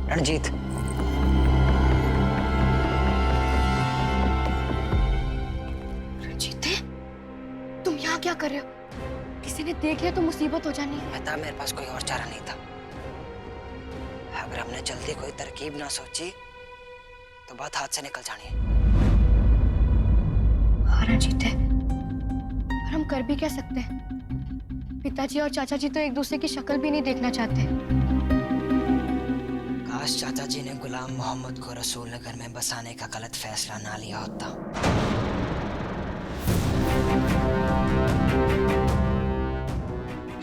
रणजीत, रणजीत, तुम यहाँ क्या कर रहे हो? किसी ने देख लिया तो मुसीबत हो जानी है। मेहताब, मेरे पास कोई और चारा नहीं था। अगर हमने जल्दी कोई तरकीब ना सोची तो बात हाथ से निकल जानी है। हाँ रणजीत, पर हम कर भी क्या सकते हैं? पिताजी और चाचा जी तो एक दूसरे की शक्ल भी नहीं देखना चाहते। काश चाचा जी ने गुलाम मोहम्मद को रसूल नगर में बसाने का गलत फैसला ना लिया होता।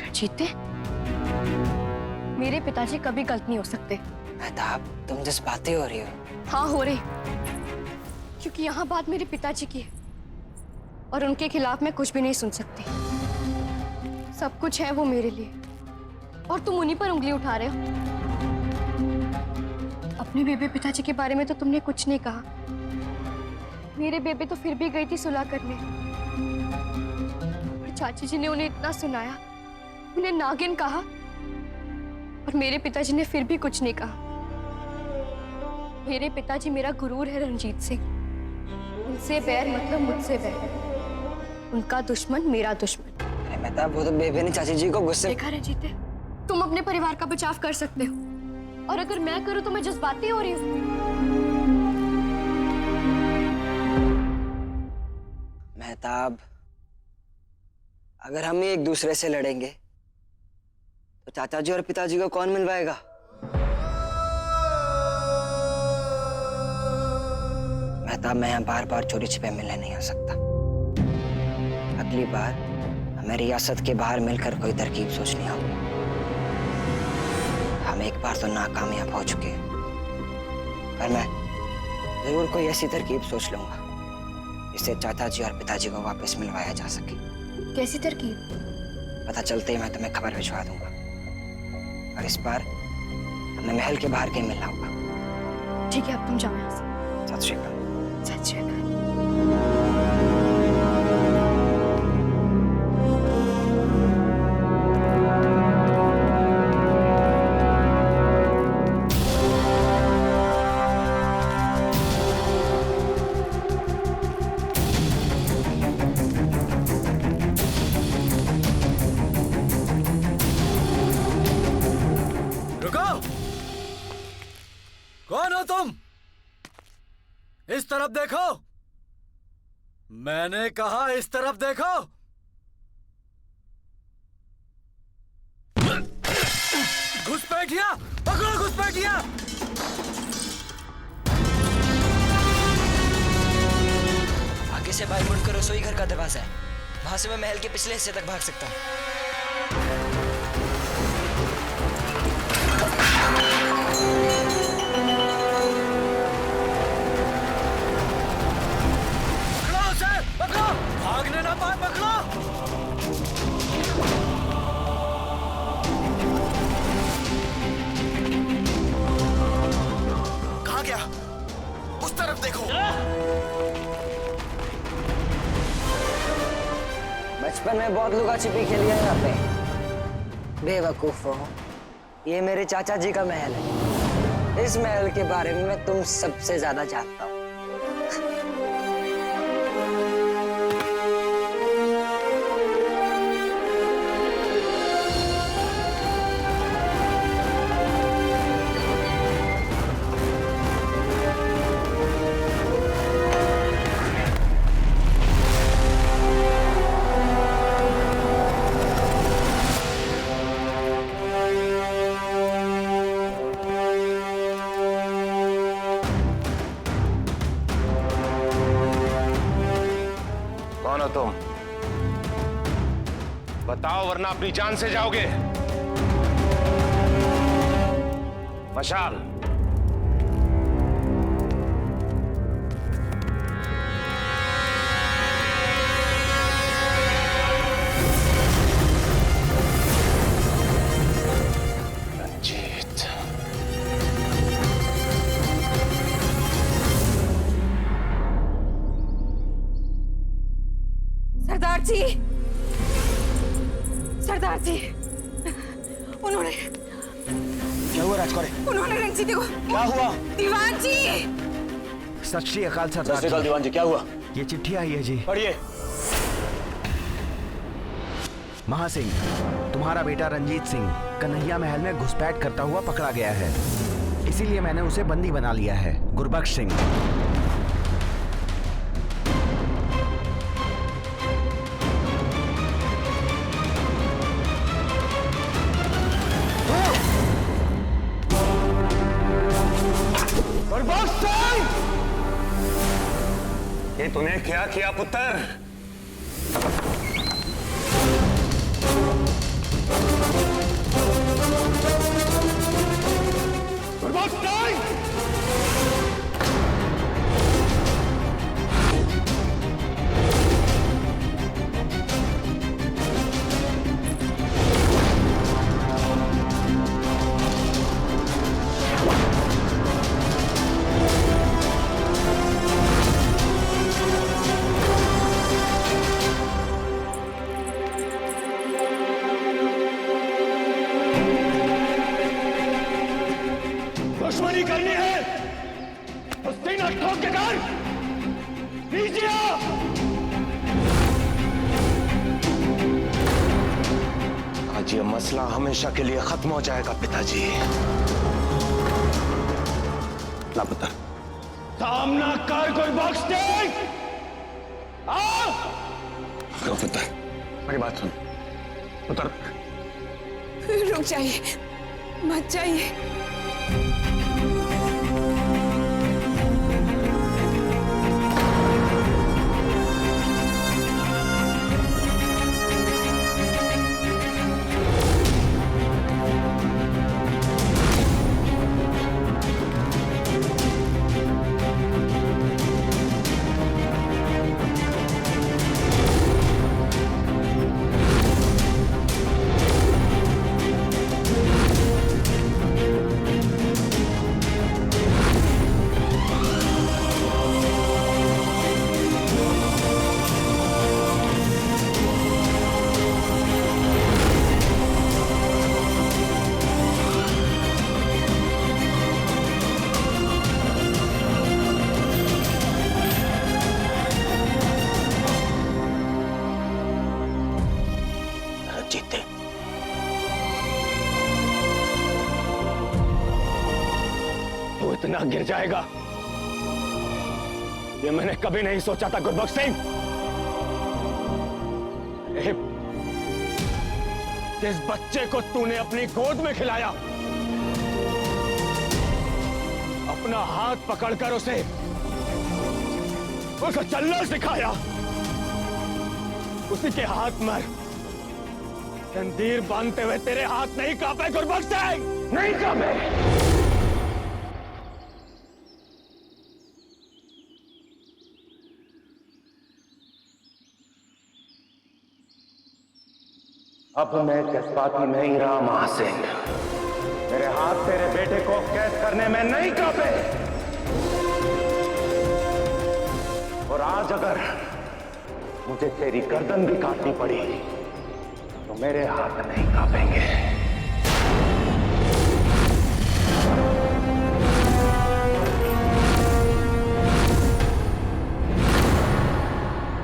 रणजीत, मेरे पिताजी कभी गलत नहीं हो सकते। मेहताब, तुम जज्बाती हो रही हो। हाँ हो रही, क्योंकि यहाँ बात मेरे पिताजी की है और उनके खिलाफ मैं कुछ भी नहीं सुन सकती। सब कुछ है वो मेरे लिए और तुम उन्हीं पर उंगली उठा रहे हो। अपने बेबे पिताजी के बारे में तो तुमने कुछ नहीं कहा। मेरे बेबे तो फिर भी गई थी सुलह करने, और चाची जी ने उन्हें इतना सुनाया, उन्हें नागिन कहा, और मेरे पिताजी ने फिर भी कुछ नहीं कहा। मेरे पिताजी मेरा गुरूर है रणजीत सिंह। उनसे बैर मतलब मुझसे बैर। उनका दुश्मन मेरा दुश्मन। अरे मेहताब, वो तो बेबे ने चाची जी को गुस्से। देखा रणजीत, तुम अपने परिवार का बचाव कर सकते हो, और अगर मैं करूं तो मैं जज्बाती हो रही हूँ। मेहताब, अगर हम ही एक दूसरे से लड़ेंगे तो चाचा जी और पिताजी को कौन मिलवाएगा? मेहताब, मैं यहाँ बार बार चोरी छिपे मिलने नहीं आ सकता। अगली बार हमें रियासत के बाहर मिलकर कोई तरकीब सोचनी होगी। हम एक बार तो नाकामयाब हो चुके हैं, पर मैं जरूर कोई ऐसी तरकीब सोच लूंगा जिससे चाचा जी और पिताजी को वापस मिलवाया जा सके। कैसी तरकीब? पता चलते ही मैं तुम्हें खबर भिजवा दूंगा, और इस बार हमें महल के बाहर कहीं मिलना होगा। ठीक है, अब तुम जाओ यहाँ से। सत श्री अकाल। सत श्री अकाल। कौन हो तुम? इस तरफ देखो। मैंने कहा इस तरफ देखो। घुसपैठिया, पकड़ो घुसपैठिया। आगे से बाई मुड़कर रसोई घर का दरवाजा है, वहां से मैं महल के पिछले हिस्से तक भाग सकता हूँ। भागने ना पाए, पकड़ो। कहाँ गया? उस तरफ देखो। बचपन में बहुत लुका छिपी खेली है यहाँ पे। बेवकूफ हो, ये मेरे चाचा जी का महल है। इस महल के बारे में मैं तुम सबसे ज्यादा जानता हूँ। कौन हो तुम? बताओ, वरना अपनी जान से जाओगे। मशाल। रंजीत। सरदार जी, सरदार जी, उन्होंने। क्या हुआ राजकुमारी? उन्होंने रंजीत को। क्या हुआ? दीवान जी। सत श्री अकाल सरदार। सत श्री अकाल दीवान जी, क्या हुआ? ये चिट्ठी आई है जी। पढ़िए। महासिंह, तुम्हारा बेटा रंजीत सिंह कन्हैया महल में घुसपैठ करता हुआ पकड़ा गया है, इसीलिए मैंने उसे बंदी बना लिया है। गुरबख्श सिंह। गुरबख्श सिंह! ये तूने क्या किया पुत्र? दुश्मनी करनी है तो सीना ठोक के कर। नीचे आ। आज ये मसला हमेशा के लिए खत्म हो जाएगा पिताजी। ला पुत्र, सामना कर। कोई बख्श दे। आओ पुत्र, मेरी बात सुन पुत्र। रुक जाइए, मत जाइए। जीते तो इतना गिर जाएगा ये मैंने कभी नहीं सोचा था गुरबख्श सिंह। जिस बच्चे को तूने अपनी गोद में खिलाया, अपना हाथ पकड़कर उसे चलना सिखाया, उसी के हाथ में जंजीर बांधते हुए तेरे हाथ नहीं कांपे गुरबख्श सिंह, नहीं कांपे। अब मैं जज्बाती नहीं रहा महासिंह। मेरे हाथ तेरे बेटे को कैद करने में नहीं कांपे। और आज अगर मुझे तेरी गर्दन भी काटनी पड़ी तो मेरे हाथ नहीं कांपेंगे।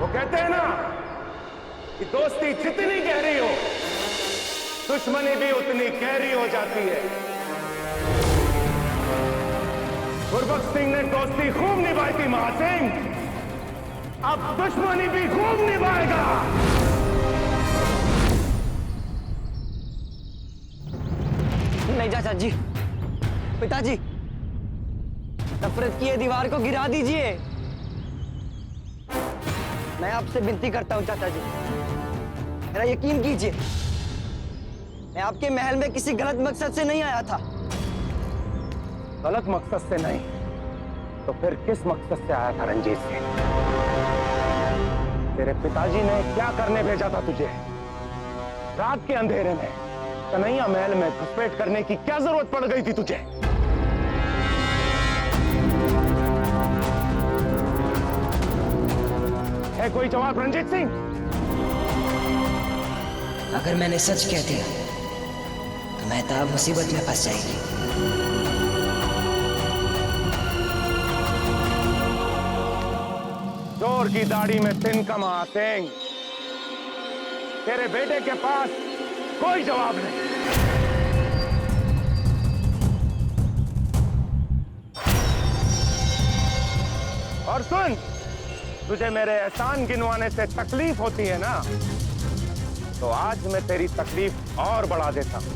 वो कहते हैं ना कि दोस्ती जितनी गहरी हो, दुश्मनी भी उतनी गहरी हो जाती है। गुरबख्श सिंह ने दोस्ती खूब निभाई थी महासिंह, अब दुश्मनी भी खूब निभाएगा। नहीं चाचा जी, पिताजी, नफरत की ये दीवार को गिरा दीजिए। मैं आपसे विनती करता हूं चाचा जी, मेरा यकीन कीजिए, मैं आपके महल में किसी गलत मकसद से नहीं आया था। गलत मकसद से नहीं तो फिर किस मकसद से आया था रंजीत सिंह? तेरे पिताजी ने क्या करने भेजा था तुझे? रात के अंधेरे में कन्हैया महल में घुसपैठ करने की क्या जरूरत पड़ गई थी तुझे? है कोई जवाब रंजीत सिंह? अगर मैंने सच कह दिया तो मेहताब मुसीबत में फंस जाएगी। चोर की दाढ़ी में तिनका महासिंह, तेरे बेटे के पास कोई जवाब नहीं। और सुन, तुझे मेरे एहसान गिनवाने से तकलीफ होती है ना, तो आज मैं तेरी तकलीफ और बढ़ा देता हूं।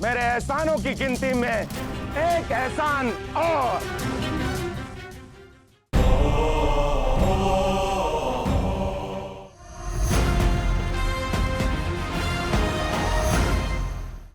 मेरे एहसानों की गिनती में एक एहसान और।